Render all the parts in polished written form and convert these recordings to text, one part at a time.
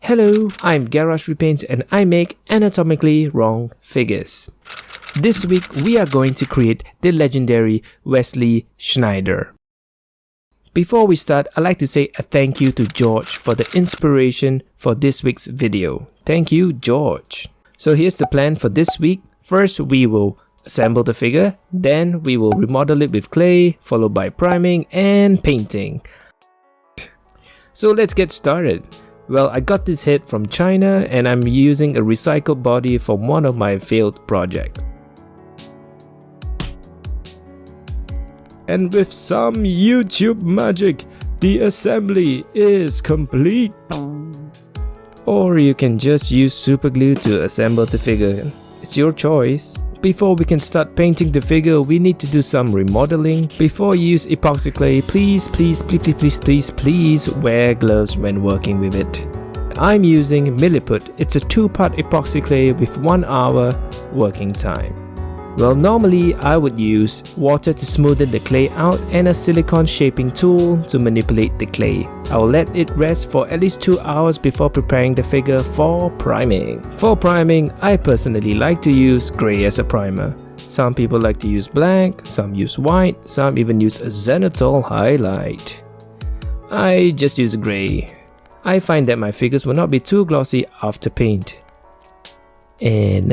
Hello, I'm Garage Repaints and I make anatomically wrong figures. This week we are going to create the legendary Wesley Sneijder. Before we start, I'd like to say a thank you to George for the inspiration for this week's video. Thank you, George. So here's the plan for this week. First, we will assemble the figure, then we will remodel it with clay, followed by priming and painting. So let's get started. Well, I got this head from China and I'm using a recycled body from one of my failed projects. And with some YouTube magic, the assembly is complete. Or you can just use super glue to assemble the figure. It's your choice. Before we can start painting the figure, we need to do some remodeling. Before you use epoxy clay, please wear gloves when working with it. I'm using Milliput. It's a 2-part epoxy clay with 1 hour working time. Well, normally I would use water to smoothen the clay out and a silicone shaping tool to manipulate the clay. I will let it rest for at least 2 hours before preparing the figure for priming. For priming, I personally like to use grey as a primer. Some people like to use black, some use white, some even use a zenithal highlight. I just use grey. I find that my figures will not be too glossy after paint. And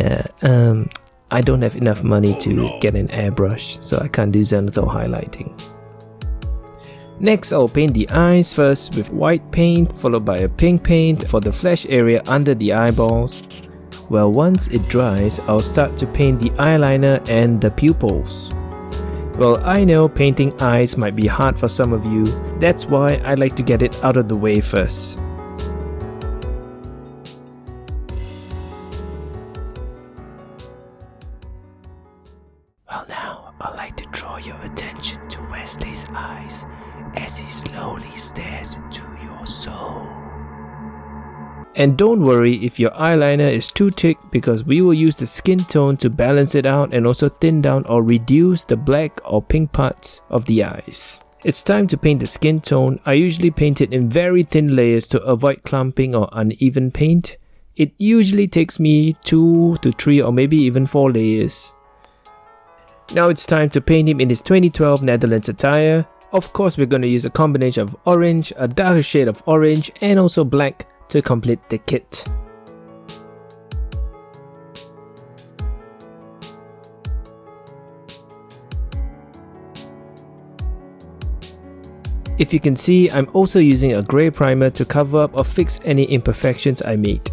I don't have enough money to get an airbrush, so I can't do zenithal highlighting. Next, I'll paint the eyes first with white paint, followed by a pink paint for the flesh area under the eyeballs. Well, once it dries, I'll start to paint the eyeliner and the pupils. Well, I know painting eyes might be hard for some of you, that's why I like to get it out of the way first. Well, now I'd like to draw your attention to Wesley's eyes as he slowly stares into your soul. And don't worry if your eyeliner is too thick, because we will use the skin tone to balance it out and also thin down or reduce the black or pink parts of the eyes. It's time to paint the skin tone. I usually paint it in very thin layers to avoid clumping or uneven paint. It usually takes me 2 to 3 or maybe even 4 layers. Now it's time to paint him in his 2012 Netherlands attire. Of course, we're going to use a combination of orange, a darker shade of orange and also black to complete the kit. If you can see, I'm also using a grey primer to cover up or fix any imperfections I made.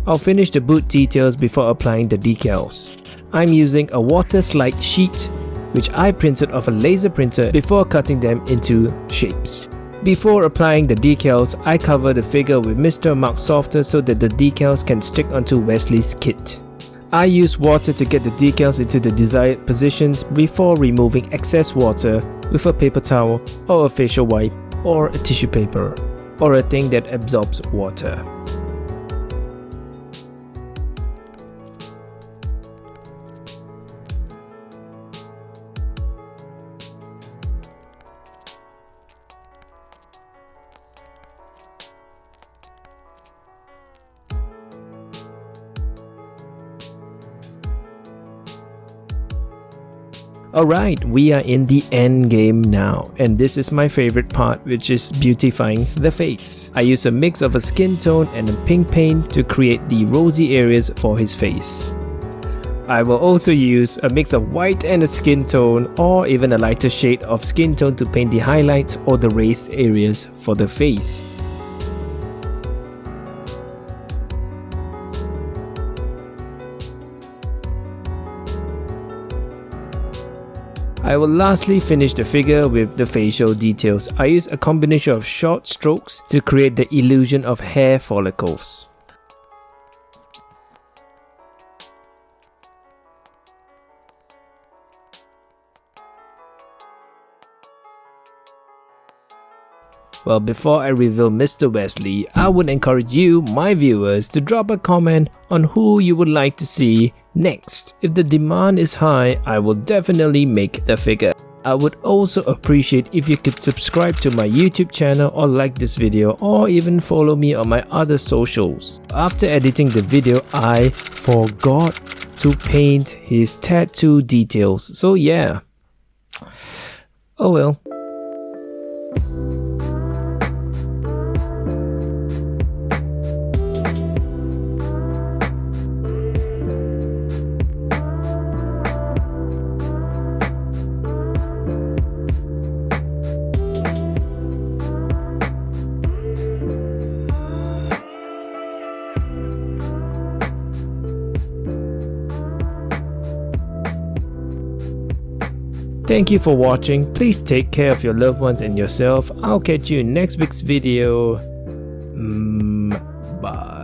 I'll finish the boot details before applying the decals. I'm using a water slide sheet, which I printed off a laser printer before cutting them into shapes. Before applying the decals, I cover the figure with Mr. Mark Softer so that the decals can stick onto Wesley's kit. I use water to get the decals into the desired positions before removing excess water with a paper towel or a facial wipe or a tissue paper or a thing that absorbs water. Alright, we are in the end game now, and this is my favorite part, which is beautifying the face. I use a mix of a skin tone and a pink paint to create the rosy areas for his face. I will also use a mix of white and a skin tone, or even a lighter shade of skin tone to paint the highlights or the raised areas for the face. I will lastly finish the figure with the facial details. I use a combination of short strokes to create the illusion of hair follicles. Well, before I reveal Mr. Wesley, I would encourage you, my viewers, to drop a comment on who you would like to see next. If the demand is high, I will definitely make the figure. I would also appreciate if you could subscribe to my YouTube channel or like this video or even follow me on my other socials. After editing the video, I forgot to paint his tattoo details. So yeah. Oh well. Thank you for watching. Please take care of your loved ones and yourself. I'll catch you in next week's video. Bye.